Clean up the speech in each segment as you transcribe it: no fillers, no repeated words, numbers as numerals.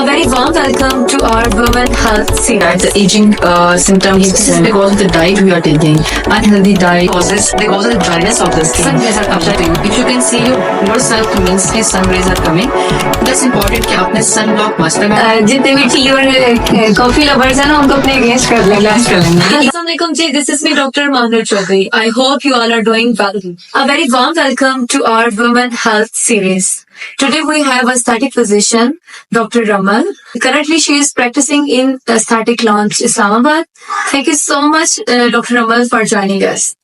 A very warm welcome to our Women Health Series. The aging symptoms, this is because of the diet we are taking. Unhealthy diet causes the dryness of the skin. Sun rays are coming. If you can see yourself convincingly sun rays are coming, that's important कि आपने sunblock must लगाया. जितने भी T और coffee lovers हैं ना उनको अपने अगेंस्ट कर लेंगे. Assalamualaikum. Assalamualaikum ji, this is me Dr. Mahnur Chaudhary. I hope you all are doing well. A very warm welcome to our Women Health Series. Today we have a aesthetic physician, Dr. Ramal. Currently she is practicing in the Aesthetic Lounge, Islamabad. Thank you so much, Dr. Ramal, for joining us.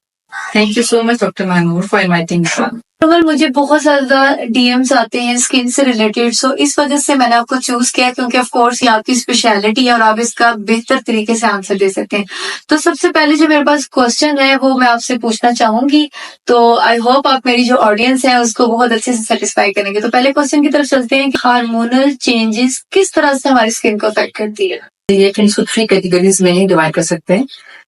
Thank you so much, Dr. Manur, for inviting me. रमल, मुझे बहुत ज्यादा DMs आते हैं skin से related, सो इस वजह से मैंने आपको चूज किया क्योंकि ऑफ कोर्स ये आपकी स्पेशलिटी है और आप इसका बेहतर तरीके से आंसर दे सकते हैं. तो सबसे पहले जो मेरे पास क्वेश्चन है वो मैं आपसे पूछना चाहूंगी, तो आई होप आप मेरी जो ऑडियंस है उसको बहुत अच्छे से सेटिस्फाई करेंगे. तो पहले क्वेश्चन की तरफ चलते हैं कि हार्मोनल चेंजेस किस तरह से हमारी स्किन को अफेक्ट करती है. ये इसको 3 कैटेगरीज में ही डिवाइड कर सकते हैं.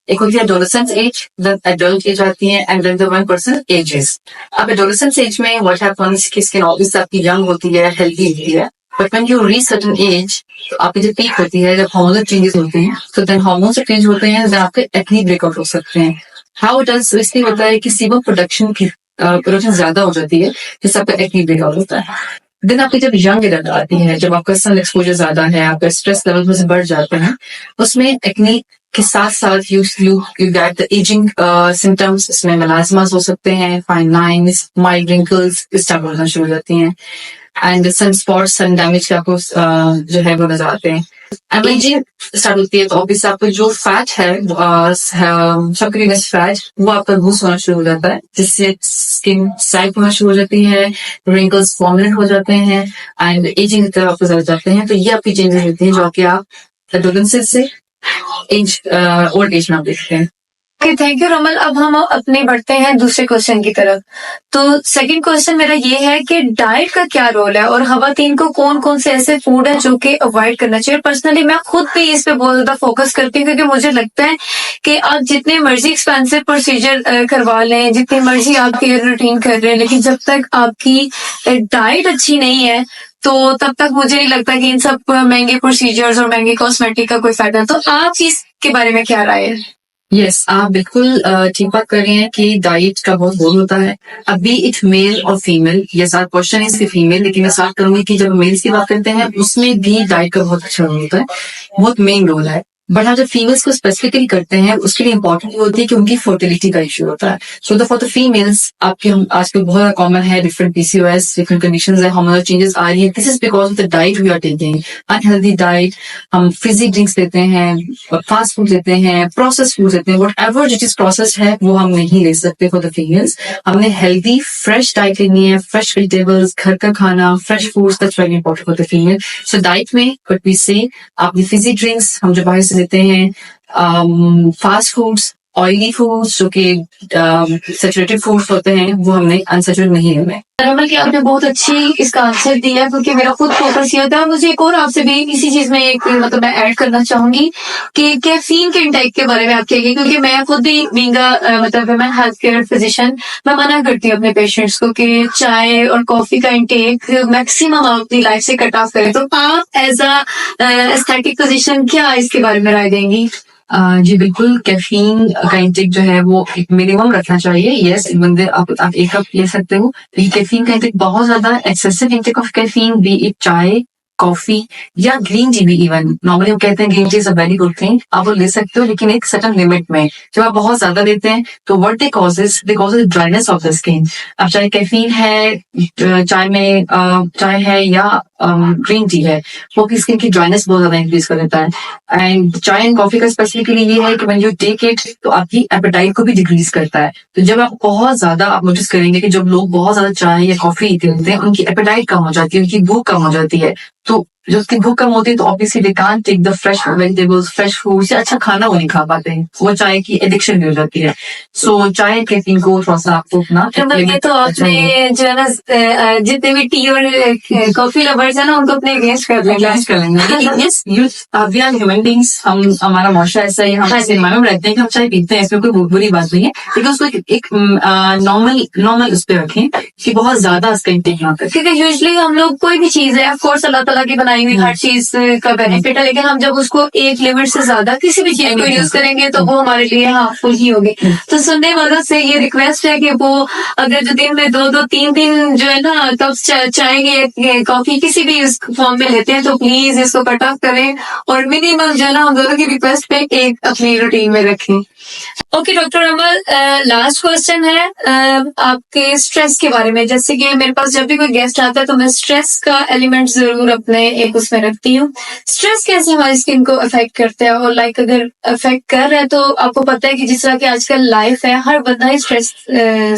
एक होती है adolescence age, then adult age आती है, एंड देन द 1% एजेस. अब एडोलेसेंस एज में व्हाट हैपेंस कि स्किन ऑब्वियसली आपकी यंग होती है, हेल्दी होती है, but when you reach certain age, तो आपकी जो पीक होती है, जब हार्मोनल चेंजेस होते हैं, तो देन हार्मोन्स चेंज होते हैं, देन आपके एक्ने ब्रेकआउट हो सकते हैं. हाउ इट इज, इसलिए होता है कि सीबम प्रोडक्शन ज्यादा हो जाती है जिससे आपका एक्ने ब्रेकआउट होता है. देन आपकी जब यंग एडल्ट आती है, जब आपका सन एक्सपोजर ज्यादा है, आपका स्ट्रेस लेवल में से बढ़ जाते हैं, उसमें एक्ने के साथ साथ you get the ageing symptoms. इसमें मेलास्मास हो सकते हैं, fine lines, mild wrinkles start होना शुरू हो जाती हैं, and sun spots, sun damage के आपको जो है वो नजर आते हैं. एजिंग स्टार्ट होती है तो ऑब्वियसली आपको जो फैट है, सबक्यूटेनियस फैट, वो आपका लूज होना शुरू हो जाता है, जिससे स्किन सैग होना शुरू हो जाती है, रिंकल्स फॉर्मुलेट हो जाते हैं, एंड एजिंग की तरफ आप गुजर जाते हैं. तो ये आपकी चेंजेस होती हैं जो कि आप एडोलेसेंस से ओल्ड एज में आप देखते हैं. Okay, thank you Ramal. अब हम अपने बढ़ते हैं दूसरे क्वेश्चन की तरफ. तो सेकंड क्वेश्चन मेरा ये है कि डाइट का क्या रोल है और खवातीन को कौन कौन से ऐसे फूड है जो कि अवॉइड करना चाहिए. पर्सनली मैं खुद भी इस पे बहुत ज्यादा फोकस करती हूँ क्योंकि मुझे लगता है कि आप जितने मर्जी एक्सपेंसिव प्रोसीजर करवा लें, जितनी मर्जी आप केयर रूटीन कर रहे हैं, लेकिन जब तक आपकी डाइट अच्छी नहीं है तो तब तक मुझे नहीं लगता कि इन सब महंगे प्रोसीजर्स और महंगे कॉस्मेटिक का कोई फायदा. तो आप इसके बारे में क्या राय है? यस, आप बिल्कुल ठीक बात कर रहे हैं कि डाइट का बहुत रोल होता है. अभी इट मेल और फीमेल, ये सारा क्वेश्चन है इसके फीमेल, लेकिन मैं साथ करूंगी कि जब मेल्स की बात करते हैं उसमें भी डाइट का बहुत अच्छा रोल होता है, बहुत मेन रोल है. बट हम जब फीमेल्स को स्पेसिफिकली करते हैं उसके लिए इंपॉर्टेंट होती है कि उनकी फर्टिलिटी का इश्यू होता है. सो फॉर द फीमेल्स आपके आजकल बहुत कॉमन है, डिफरेंट पीसीओएस, डिफरेंट कंडीशंस है, हार्मोनल चेंजेस आ रही है. This is because of the diet we are taking. Unhealthy diet, हम फिजी ड्रिंक्स लेते हैं, फास्ट फूड लेते हैं, प्रोसेस फूड लेते हैं. वट एवर जो चीज प्रोसेस है वो हम नहीं ले सकते फॉर द फीमेल्स. हमने हेल्दी फ्रेश डाइट लेनी है, फ्रेश वेजिटेबल्स, घर का खाना, fresh foods, that's very important for the female. So diet में वट वी से, आपकी फिजी ड्रिंक्स हम जो बाहर से लेते हैं, फास्ट फूड्स, ऑयली फूड्स जो कि सैचुरेटेड फूड्स होते हैं, वो हमने अनसैचुरेटेड नहीं लेने. रमल की आपने बहुत अच्छी इसका आंसर दिया क्योंकि मेरा खुद फोकस ये था. मुझे एक और आपसे भी इसी चीज में एक मतलब मैं ऐड करना चाहूंगी कि कैफीन के इंटेक के बारे में आप कहिए, क्योंकि मैं खुद भी बीइंग मतलब मैं हेल्थ केयर फिजिशियन, मैं मना करती हूँ अपने पेशेंट्स को कि चाय और कॉफी का इंटेक मैक्सिमम आप अपनी लाइफ से कट ऑफ करें. तो आप एज अ एस्थेटिक फिजिशियन क्या इसके बारे में राय देंगी? जी बिल्कुल, कैफीन का इंटेक जो है वो एक मिनिमम रखना चाहिए. यस, बंदे आप 1 कप ले सकते हो, लेकिन कैफीन का इंटेक बहुत ज्यादा excessive intake of caffeine, B it चाय, कॉफी या ग्रीन टी भी, इवन नॉर्मली हम कहते हैं green tea is a very good thing, आप वो ले सकते हो, लेकिन एक सर्टेन लिमिट में. जब आप बहुत ज्यादा लेते हैं तो what they causes dryness of the skin. अब चाहे कैफीन है, चाय है या ग्रीन टी है, वो की स्किन की ड्राइनेस बहुत ज्यादा इंक्रीज कर देता है. एंड चाय एंड कॉफी का स्पेसिफिकली ये है कि व्हेन यू टेक इट तो आपकी एपेटाइट को भी डिक्रीज करता है. तो जब आप बहुत ज्यादा, आप नोटिस करेंगे कि जब लोग बहुत ज्यादा चाय या कॉफी पीते हैं उनकी एपेटाइट कम हो जाती है, उनकी भूख कम हो जाती है. तो जब उसकी भूख कम होती है तो obviously they can't take the fresh vegetables, fresh food, से अच्छा खाना वो नहीं खा पाते हैं, वो चाय की एडिक्शन भी हो जाती है. सो चाय कैफीन को थोड़ा सा आपको अपना ये तो आपने जो है ना जितने भी टी और कॉफी लवर्स है ना उनको अपने अगेंस्ट कर लेंगे. Yes, we are human beings, हम हमारा मौशा ऐसा ही, हम ऐसे में रहते हैं कि हम चाय पीते हैं, इसमें कोई बुरी बात नहीं है, लेकिन उसको एक नॉर्मल उस पर रखें कि बहुत ज्यादा इसका इंटेक ना करें. क्योंकि यूजुअली हम लोग कोई भी चीज है, ऑफ कोर्स अल्लाह ताला की बनाई बनाई हुई हर चीज का बेनिफिट है, लेकिन हम जब उसको एक लिमिट से ज्यादा किसी भी चीज को यूज करेंगे तो वो हमारे लिए हार्मफुल ही होगी। तो सुनने वालों से ये रिक्वेस्ट है कि वो अगर जो दिन में 2-2 3 जो है ना कप चाय या कॉफी किसी भी फॉर्म में लेते हैं तो प्लीज इसको कट ऑफ करें और मिनिमम जो है ना हम दोनों की रिक्वेस्ट पे एक अपनी रूटीन में रखें। ओके डॉक्टर अमल, लास्ट क्वेश्चन है आपके स्ट्रेस के बारे में। जैसे कि मेरे पास जब भी कोई गेस्ट आता है तो मैं स्ट्रेस का एलिमेंट जरूर अपने एक उसमें रखती हूँ। स्ट्रेस कैसे हमारी स्किन को अफेक्ट करता है और लाइक अगर अफेक्ट कर रहा है तो आपको पता है कि जिस तरह की आजकल लाइफ है हर बंदा ही स्ट्रेस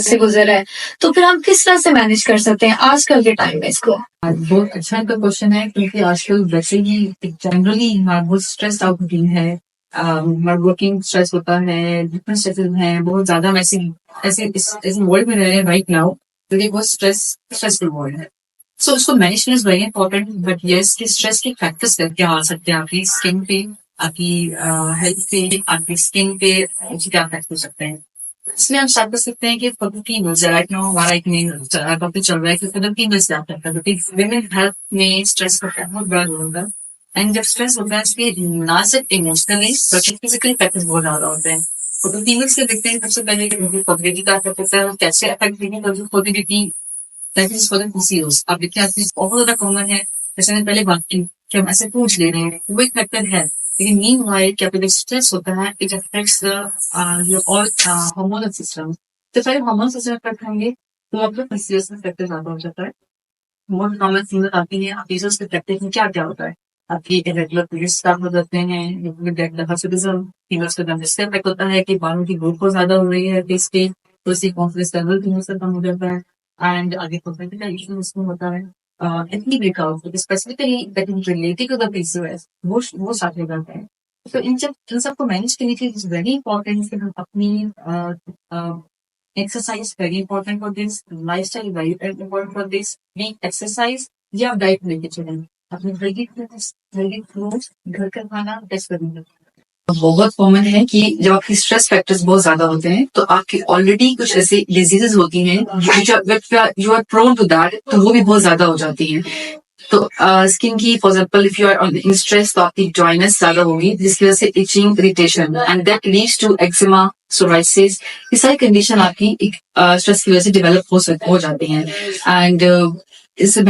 से गुजर रहा है, तो फिर हम किस तरह से मैनेज कर सकते हैं आजकल के टाइम में इसको? बहुत अच्छा इनका क्वेश्चन है, क्योंकि आजकल वैसे ही जनरली बहुत स्ट्रेस आउट रूटीन है, वर्किंग स्ट्रेस होता है, डिफरेंट स्ट्रेसेस हैं, बहुत ज्यादा हम ऐसे वर्ल्ड में रह रहे हैं राइट नाउ, क्योंकि बहुत स्ट्रेसफुल वर्ल्ड है। सो उसको मैनेज करना is very important. But yes, कि स्ट्रेस के फैक्टर्स क्या आ सकते हैं आपकी स्किन पे, आपकी हेल्थ पे, आपकी स्किन पे क्या इफेक्ट हो सकते हैं। इसमें हम स्टार्ट कर सकते हैं कि फॉर फीमेल्स राइट नाउ हमारा एक मेन टॉपिक चल रहा है कि फॉर फीमेल्स क्या करता है, क्योंकि विमेन हेल्थ में स्ट्रेस का बहुत बड़ा रोल होता है। एंड जब स्ट्रेस होता है इसके ना सिर्फ इमोशनली बल्कि फिजिकली फैक्टर्स बहुत ज्यादा होते हैं। तो फीमेल्स के देखते हैं सबसे पहले कि उनकी फर्टिलिटी का इफेक्ट होता है, कैसे अफेक्ट करेगी fertility, that is for the PCOS. आप देखिए आज बहुत ज्यादा कॉमन है, जैसे मैंने पहले बात की कि हम ऐसे पूछ ले रहे हैं, वो एक फैक्टर है। लेकिन मीनवाइल क्या जब स्ट्रेस होता है it affects the all hormonal system. तो पहले हार्मोनल सिस्टम अफेक्ट होंगे तो आपका पीसीओएस में फैक्टर ज्यादा हो जाता है। बहुत नॉर्मल चीजें आती हैं, पीसीओएस के फैक्टर में क्या क्या होता है, आपकी इरेगुलर पीरियड्स स्टार्ट हो जाते हैं, फीमेल्स का जिससे अफेक्ट होता है कि बालों की ग्रोथ बहुत ज्यादा हो रही है फेस पे, तो उससे कॉन्फिडेंस लेवल फीमेल्स का कम हो जाता है। एंड आगे फर्टिलिटी का इशू उसमें होता है, acne breakout specifically that is related to the PCOS, वो साथ हो जाता है। तो इन सबको मैनेज करने के लिए इट्स वेरी इंपॉर्टेंट कि हम अपनी exercise very important for this, lifestyle very important for this, we exercise या आप डाइट लेके चलें, अपने हेल्दी फ्रूट्स घर का खाना टेस्ट करेंगे। बहुत कॉमन है कि जब आपकी स्ट्रेस फैक्टर्स बहुत ज्यादा होते हैं तो आपकी ऑलरेडी कुछ ऐसी डिजीजेस होती हैं you are prone to that, तो वो भी बहुत ज्यादा हो जाती हैं। तो स्किन की for example if you are in stress तो आपकी ड्राइनेस ज्यादा होगी, जिसकी वजह से itching, irritation and that leads to eczema, psoriasis. ये सारी कंडीशन आपकी स्ट्रेस की वजह से डेवलप हो जाती हैं। एंड इससे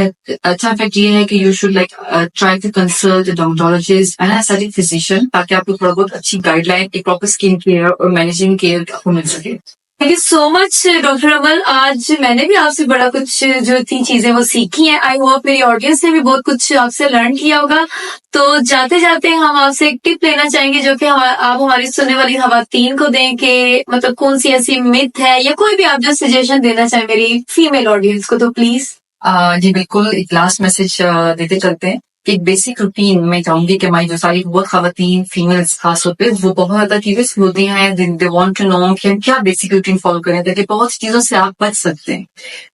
अच्छा इफेक्ट ये है कि you should like try to consult dermatologist and aesthetic physician, ताकि आपको थोड़ा बहुत अच्छी गाइडलाइन, एक प्रॉपर स्किन केयर और मैनेजिंग केयर आपको मिल सके। Thank you so much doctor Amal. आज मैंने भी आपसे बड़ा कुछ जो थी चीजें वो सीखी हैं। आई होप मेरी ऑडियंस ने भी बहुत कुछ आपसे लर्न किया होगा। तो जाते जाते हम आपसे एक टिप लेना चाहेंगे जो कि आप हमारी सुनने वाली खवातीन को दें कि मतलब कौन सी ऐसी मिथ है या कोई भी आप जो सजेशन देना चाहें मेरी फीमेल ऑडियंस को, तो प्लीज। जी बिल्कुल, एक लास्ट मैसेज देते चलते हैं कि एक बेसिक रूटीन में चाहूंगी कि हमारी जो सारी बहुत खवातीन फीमेल्स खास होते हैं वो बहुत ज्यादा क्यूरियस होती हैं, दे वांट टू नो कि हम क्या बेसिक रूटीन फॉलो करें ताकि बहुत चीजों से आप बच सकते हैं।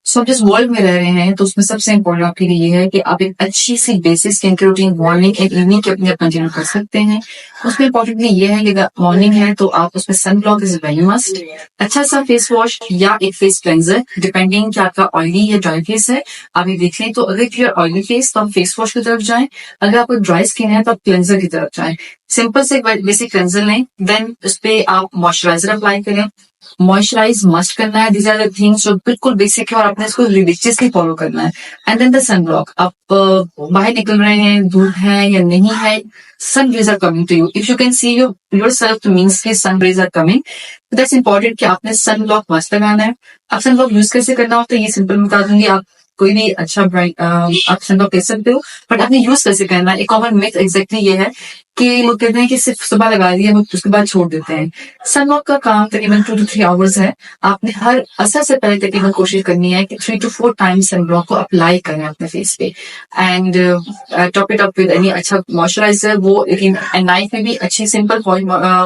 सो आप जिस वर्ल्ड में रह रहे हैं तो उसमें सबसे इम्पोर्टेंट आपके लिए ये है कि आप एक अच्छी सी बेसिक स्किन की रूटीन मॉर्निंग एंड इवनिंग के अपने कंटिन्यू कर सकते हैं। उसमें इम्पोर्टेंटली ये है कि अगर मॉर्निंग है तो आप उसमें sun block is very must, अच्छा सा फेस वॉश या एक फेस क्लेंजर, डिपेंडिंग कि आपका ऑयली या ड्राई फेस है आप ये देख लें। तो अगर यू ऑयली फेस तो आप फेस वॉश की तरफ जाएं, अगर आपको ड्राई स्किन है तो आप क्लेंजर की तरफ जाएं। सिंपल से बेसिक क्लेंजर लें, देन उस पर आप मॉइस्चराइजर अप्लाई करें। मॉइस्चराइज मस्ट करना है, दीज आर द थिंग्स जो बिल्कुल बेसिक है और आपने इसको रिलीजियसली फॉलो करना है। And then the sun block, आप बाहर निकल रहे हैं, धूप है या नहीं है, sun rays are coming to you. If you can see yourself to means कि sun rays are coming, that's important कि आपने सन ब्लॉक मस्ट लगाना है। आप सन ब्लॉक यूज कैसे करना होता है ये सिंपल बता दूंगी, आप कोई भी अच्छा ब्राइट आप सन ब्लॉक ले सकते हो, बट आपने यूज कैसे करना है। एक कॉमन मिथ एग्जैक्टली ये है कि लोग कहते हैं कि सिर्फ सुबह लगा दिया उसके बाद छोड़ देते हैं। सन ब्लॉक का काम तकरीबन 2 to 3 आवर्स है। आपने हर असर से पहले तकरीबन कोशिश करनी है कि 3 to 4 टाइम्स सन ब्लॉक को अप्लाई करें अपने फेस पे and top it up with any अच्छा मॉइस्चराइजर, वो लेकिन नाइट में भी अच्छी सिंपल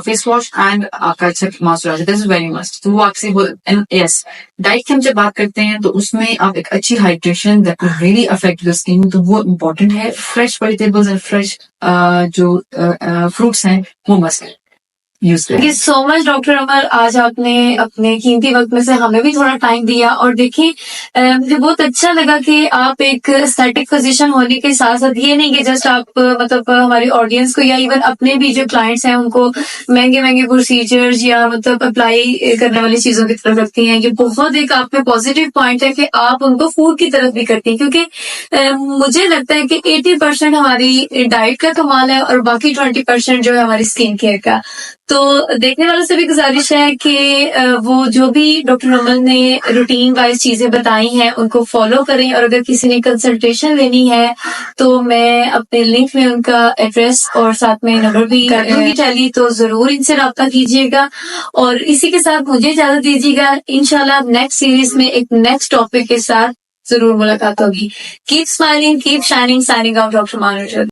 फेस वॉश एंड आपका अच्छा moisturiser, this is very must. तो वो आपसे यस, डाइट की हम जब बात करते हैं तो उसमें आप एक अच्छी hydration that will really affect your skin, तो वो इम्पोर्टेंट है। फ्रेश वेजिटेबल्स एंड फ्रेश जो फ्रूट्स हैं वो मस्ट है। यूज थैंक करें। यू सो मच डॉक्टर अमर, आज आपने अपने कीमती वक्त में से हमें भी थोड़ा टाइम दिया। और देखिए मुझे बहुत अच्छा लगा कि आप एक एस्थेटिक फिजिशियन होने के साथ साथ ये नहीं कि जस्ट आप मतलब हमारी ऑडियंस को या इवन अपने भी जो क्लाइंट्स हैं उनको महंगे महंगे प्रोसीजर्स या मतलब अप्लाई करने वाली चीजों की तरफ रखती हैं। ये बहुत एक आप में पॉजिटिव पॉइंट है कि आप उनको फूड की तरफ भी करती हैं, क्योंकि मुझे लगता है कि 80% हमारी डाइट का कमाल है और बाकी 20% जो है हमारी स्किन केयर का। तो देखने वालों से भी गुजारिश है कि वो जो भी डॉक्टर अमल ने रूटीन वाइज चीजें बताई हैं उनको फॉलो करें। और अगर किसी ने कंसल्टेशन लेनी है तो मैं अपने लिंक में उनका एड्रेस और साथ में नंबर भी कर दूंगी टैली, तो जरूर इनसे रब्ता कीजिएगा। और इसी के साथ मुझे इजाजत दीजिएगा। इंशाल्लाह नेक्स्ट सीरीज में एक नेक्स्ट टॉपिक के साथ जरूर मुलाकात होगी। Keep smiling, keep shining, signing off doctor मानुषा।